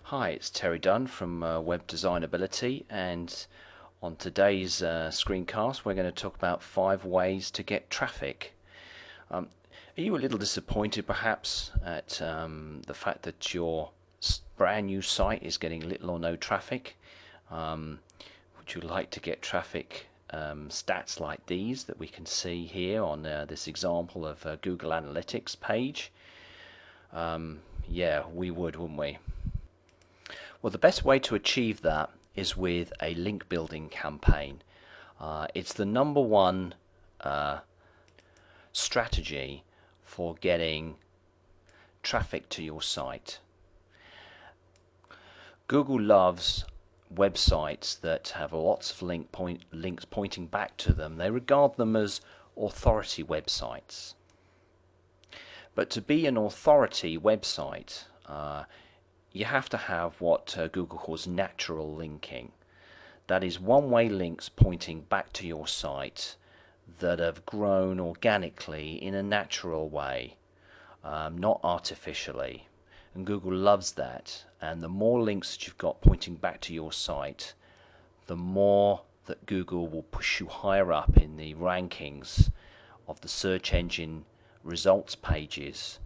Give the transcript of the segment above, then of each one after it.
Hi, it's Terry Dunn from Web Designability, and on today's screencast we're going to talk about 5 ways to get traffic. Are you a little disappointed perhaps at the fact that your brand new site is getting little or no traffic? Would you like to get traffic stats like these that we can see here on this example of Google Analytics page? Yeah, we would, wouldn't we? Well, the best way to achieve that is with a link building campaign. It's the number one strategy for getting traffic to your site. Google loves websites that have lots of links pointing back to them. They regard them as authority websites. But to be an authority website, you have to have what Google calls natural linking. That is one-way links pointing back to your site that have grown organically in a natural way, not artificially. And Google loves that. And the more links that you've got pointing back to your site, the more that Google will push you higher up in the rankings of the search engine results pages,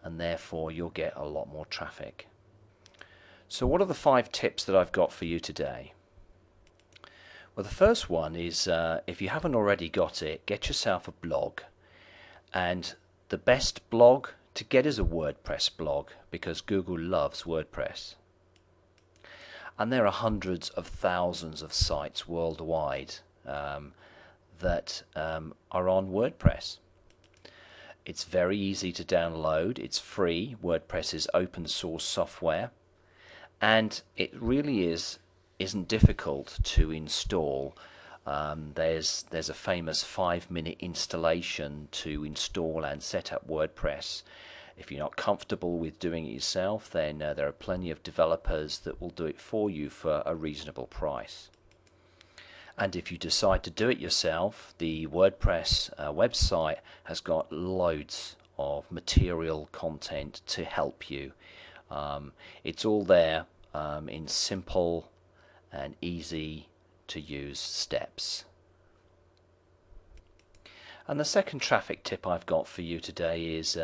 and therefore you'll get a lot more traffic. So what are the 5 tips that I've got for you today? Well, the first one is if you haven't already got it, get yourself a blog. And the best blog to get is a WordPress blog, because Google loves WordPress. And there are hundreds of thousands of sites worldwide that are on WordPress. It's very easy to download. It's free. WordPress is open source software. And it really isn't difficult to install. There's a famous 5-minute installation to install and set up WordPress. If you're not comfortable with doing it yourself, then there are plenty of developers that will do it for you for a reasonable price. And if you decide to do it yourself, the WordPress website has got loads of material content to help you. It's all there in simple and easy to use steps. And the second traffic tip I've got for you today is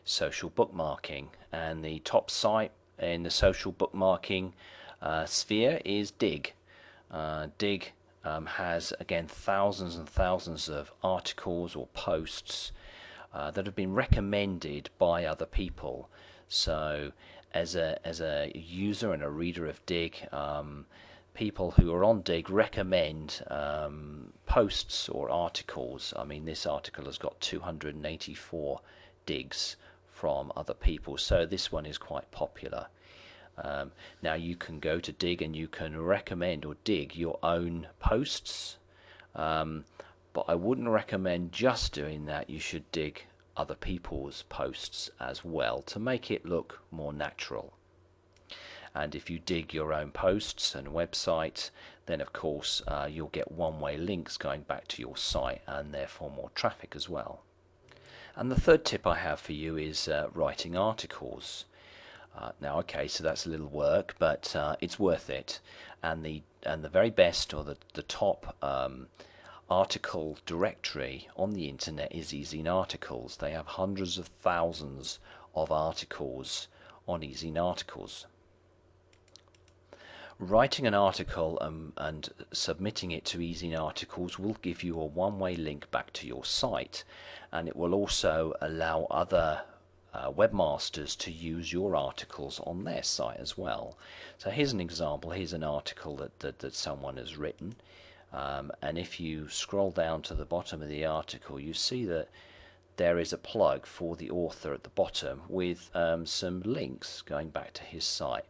social bookmarking. And the top site in the social bookmarking sphere is Dig. Dig has, again, thousands and thousands of articles or posts that have been recommended by other people. So as a user and a reader of Dig, people who are on Dig recommend posts or articles. I mean, this article has got 284 digs from other people, so this one is quite popular. Now you can go to Dig and you can recommend or dig your own posts, but I wouldn't recommend just doing that. You should dig other people's posts as well to make it look more natural. And if you dig your own posts and website, then of course you'll get one-way links going back to your site and therefore more traffic as well. And the third tip I have for you is writing articles. Now, okay, so that's a little work, but it's worth it. And the very best, or the top article directory on the internet is Ezine Articles. They have hundreds of thousands of articles on Ezine Articles. Writing an article and submitting it to Ezine Articles will give you a one-way link back to your site, and it will also allow other webmasters to use your articles on their site as well. So here's an example. Here's an article that someone has written, and if you scroll down to the bottom of the article, you see that there is a plug for the author at the bottom with some links going back to his site.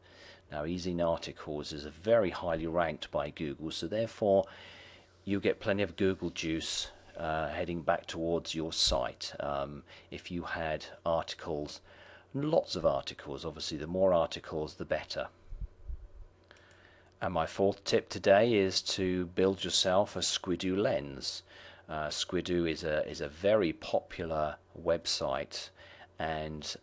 Now, Ezine Articles is very highly ranked by Google, so therefore you get plenty of Google juice heading back towards your site. If you had articles, lots of articles, obviously the more articles the better. And my fourth tip today is to build yourself a Squidoo lens. Squidoo is a very popular website, and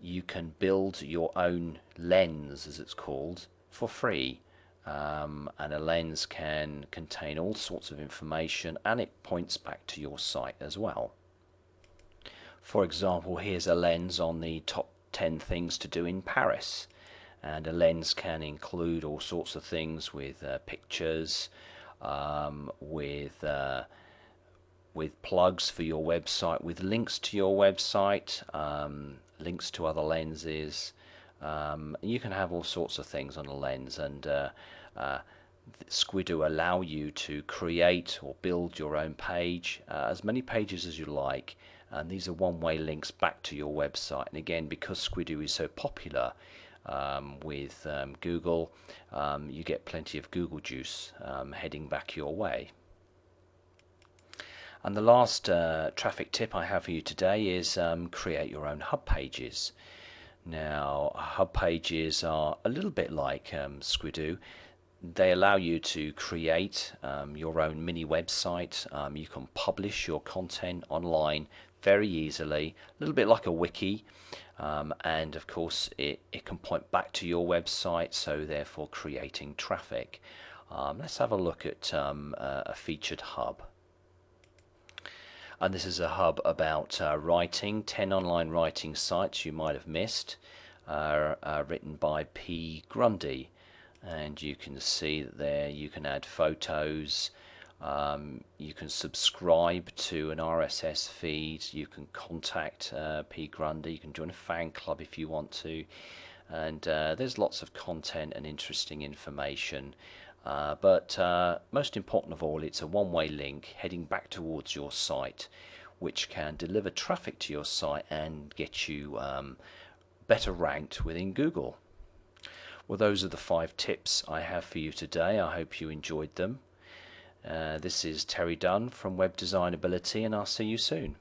you can build your own lens, as it's called, for free. And a lens can contain all sorts of information, and it points back to your site as well. For example, here's a lens on the top 10 things to do in Paris, and a lens can include all sorts of things with pictures, with plugs for your website, with links to your website, links to other lenses. You can have all sorts of things on a lens, and Squidoo allow you to create or build your own page, as many pages as you like, and these are one-way links back to your website. And again, because Squidoo is so popular with Google, you get plenty of Google juice heading back your way. And the last traffic tip I have for you today is create your own hub pages. Now, hub pages are a little bit like Squidoo. They allow you to create your own mini website. You can publish your content online very easily, a little bit like a wiki, and of course it can point back to your website, so therefore creating traffic. Let's have a look at a featured hub. And this is a hub about writing, 10 online writing sites you might have missed, written by P. Grundy. And you can see that there you can add photos, you can subscribe to an RSS feed, you can contact P. Grundy, you can join a fan club if you want to, and there's lots of content and interesting information. But most important of all, it's a one-way link heading back towards your site, which can deliver traffic to your site and get you better ranked within Google. Well, those are the 5 tips I have for you today. I hope you enjoyed them. This is Terry Dunn from Web Design Ability, and I'll see you soon.